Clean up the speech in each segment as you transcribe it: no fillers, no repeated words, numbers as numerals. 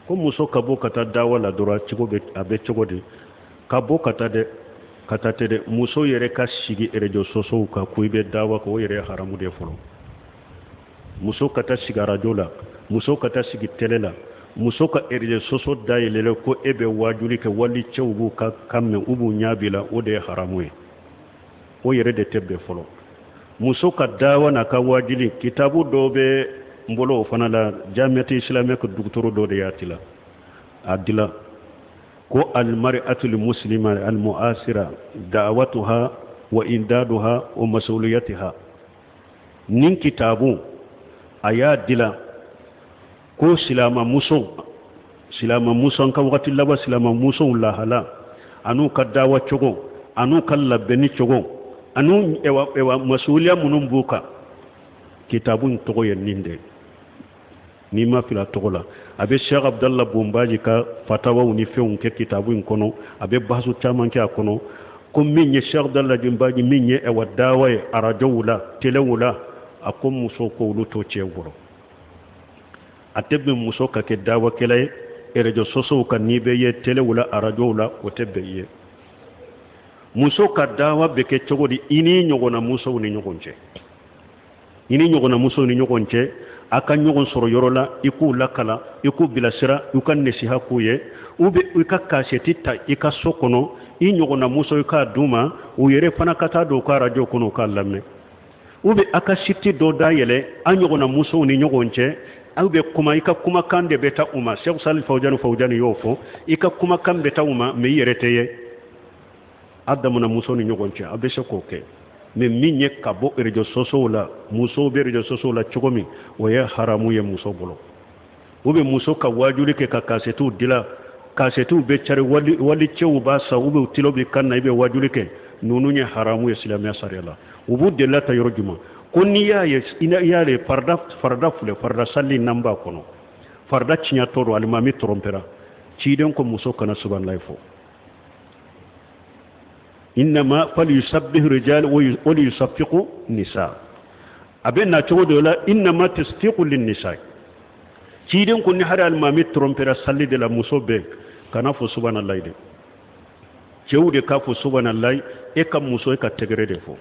ko muso ka bɔ ka taa dawa la dɔrɔn a bɛ cogo di ka bɔ ka taa tɛ dɛ muso yɛrɛ ka sigi radio sɔsɔw kan ko i bɛ dawa kan o yɛrɛ ye haramu de fɔlɔ muso ka taa sigi radio la muso ka taa sigi télé la muso ka radio sɔsɔ dayɛlɛlen ko e bɛ wajuli kɛ wali cɛw b'u ka kan mɛn u b'u ɲɛ b'i la o de ye haramu ye o yɛrɛ de tɛ bɛn fɔlɔ muso ka dawa n'a ka wajuli kitabu dɔw bɛ n bolo o fana la jamiati islamique dugutoro dɔ de y'a tila a dila ko almar'atul muslima almu'asira da'watuha wa indaduha wa mas'uliyatiha nin kitabu a y'a dila ko silama muso ka wagati laban silama muso lahala anu ka dawa cogo anu ka labɛnni cogo anu ewa masuliya minnu b'u kan kitabu in tɔgɔ ye nin de n'i ma fila tɔgɔ la a bɛ Sheikh Abdallah Bombaji ka fatawaw ni fɛnw kɛ kitabu in kɔnɔ a bɛ bahasu caman kɛ a kɔnɔ ko min ye Sheikh Abdallah Bombaji min ye ewa dawa ye arajow la telew la a ko muso ko olu to cɛ wɔrɔ a tɛ bɛn muso ka kɛ dawakɛla ye radio sɔsɔw kan n'i bɛ ye telew la arajow la o tɛ bɛn i ye muso ka dawa bɛ kɛ cogo di i ni ɲɔgɔnna musow ni ɲɔgɔn cɛ i ni ɲɔgɔnna musow ni ɲɔgɔn cɛ a ka ɲɔgɔn sɔrɔ yɔrɔ la i k'u lakala i k'u bilasira i ka nasiha k'u ye u bɛ i ka kasɛti ta i ka so kɔnɔ i ɲɔgɔnna muso i k'a d'u ma u yɛrɛ fana ka taa don u ka arajo kɔnɔ u k'a lamɛn u bɛ a ka site dɔ dayɛlɛ an ɲɔgɔnna musow ni ɲɔgɔn cɛ aw bɛ kuma i ka kumakan de bɛ taa u ma Sheikh Salih Fawzani y'o fɔ i ka kumakan bɛ taa u ma mais i yɛrɛ tɛ ye a damana muso ni ɲɔgɔn cɛ a bɛ se k'o kɛ mais min ye ka bɔ radio sɔsɔw la musow bɛ radio sɔsɔw la cogo min o ye haramu ye muso bolo u bɛ muso ka wajuli kɛ ka kasɛtiw dila kasɛtiw bɛ cari wali cɛw b'a sa u bɛ tilo bɛ kan na i bɛ wajuli kɛ ninnu ye haramu ye silamɛya sariya la u b'u delila ta yɔrɔ jumɛn ko n'i y'a ye farda filɛ farda sali nan b'a kɔnɔ farda tiɲɛtɔ don alimami tɔrɔmpera ciden ko muso kana subhanalahi fɔ innama falyusabbihu rijal wa liyusaffiqu nisa abe na cogo de la innama tasfiqu lin nisa ciden ko ni har alimami tɔrɔmpera sali de la muso bɛ kana fɔ subhanalahi de cɛw de ka fɔ subhanalahi e ka muso e ka tɛgɛrɛ de fɔ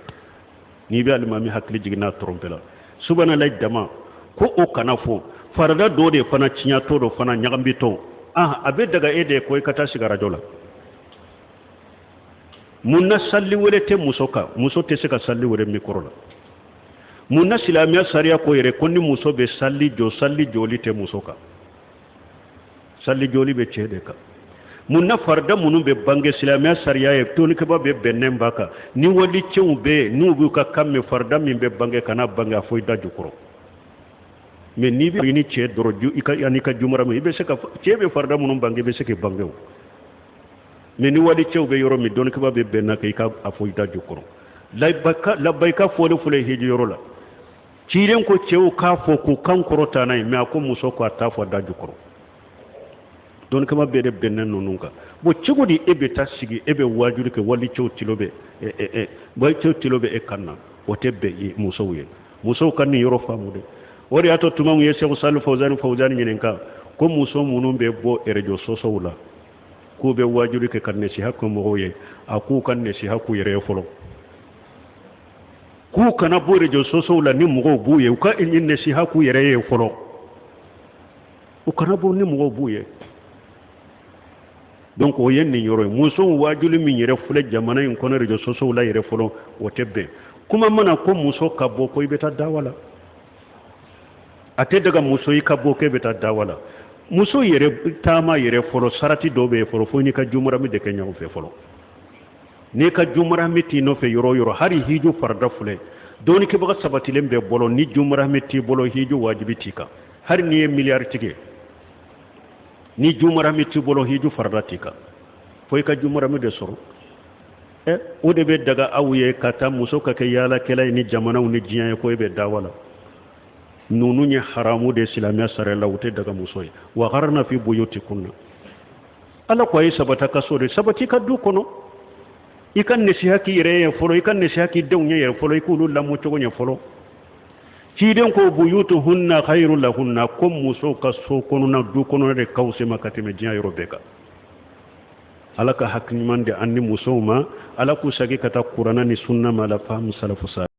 n'i bɛ alimami hakili jiginna trompe la subhanalahi dama ko o kana fɔ farada dɔ de fana tiɲɛtɔ dɔ fana ɲagambitɔ a bɛ daga e de ko i ka taa sigi arajo la mun na salli wɛrɛ tɛ muso kan muso tɛ se ka salli wɛrɛ mikɔrɔ la mun na silamɛya sariya ko yɛrɛ ko ni muso bɛ salli jɔli tɛ muso kan salli jɔli bɛ cɛ de kan mun na farda minnu bɛ bange silamɛya sariya ye tonikɛba bɛ bɛnnen b'a kan ni wali cɛw bɛ yen n'u b'u ka kan mɛn farda min bɛ bange kana bange a fɔ i da jukɔrɔ mais n'i bɛ ni cɛ dɔrɔn yan'i ka jumara min i bɛ se ka cɛ bɛ farda minnu bange i bɛ se k'i bange o mais ni wali cɛw bɛ yɔrɔ min dɔnikɛba bɛ bɛnna kan i ka a fɔ i da jukɔrɔ labayika fɔli fɔlɔ hiji yɔrɔ la cilen ko cɛw k'a fɔ k'u kan kɔrɔta n'a ye mais a ko muso ko a t'a fɔ da jukɔrɔ don kama bɛ de bɛnnen ninnu kan bon cogo di e bɛ taa sigi e bɛ wajuli kɛ wali cɛw tilo bɛ wali cɛw tilo bɛ e kan na o tɛ bɛn ye musow ye musow ka nin yɔrɔ faamu de o de y'a to tuma min ye Sheikh Salih Fawzani ɲininka ko muso minnu bɛ bɔ radio sɔsɔw la k'u bɛ wajuli kɛ ka nasiha kɛ mɔgɔw ye a k'u ka nasiha k'u yɛrɛ ye fɔlɔ k'u kana bɔ radio sɔsɔw la ni mɔgɔw b'u ye u ka nasiha k'u yɛrɛ ye fɔlɔ u kana bɔ ni mɔgɔw b'u ye donc o ye nin yɔrɔ ye musow wajuli min yɛrɛ filɛ jamana in kɔnɔ radio sɔsɔw la yɛrɛ fɔlɔ o tɛ bɛn kuma mana ko muso ka bɔ ko i bɛ taa dawa la a tɛ daga muso i ka bɔ k'e bɛ taa dawa la muso yɛrɛ taama yɛrɛ fɔlɔ sarati dɔ bɛ yen fɔlɔ fo n'i ka jumarami de kɛ ɲɔgɔn fɛ fɔlɔ n'i ka jumarami t'i nɔfɛ yɔrɔ o yɔrɔ hali hiju farida filɛ dɔɔnikɛbaga sabatilen bɛ bolo ni jumarami t'i bolo hiju wajibi t'i kan hali n'i ye miliyari tigi ni jumarami t'i bolo hiju farida t'i kan fo i ka jumarami de sɔrɔ o de bɛ daga aw ye ka taa muso ka kɛ yaalakɛla ye ni jamanaw ni diɲɛ ye ko e bɛ dawa la ninnu ye haramu de silamɛya sariya la u tɛ daga muso ye wa gharna fi buyutikunna ala ko a ye sabata ka so de sabati ka du kɔnɔ i ka nasiha k'i yɛrɛ ye fɔlɔ i ka nasiha k'i denw ye yɛrɛ fɔlɔ i k'olu lamɔ cogo ɲɛ fɔlɔ ciden ko buyutuhunna khairul lahunna kom muso ka so konona du kono de kawse makati me jiya yoro beka alaka hakni mande anni muso ma ala ku sagi kata qur'ana ni sunna mala fahmu salafu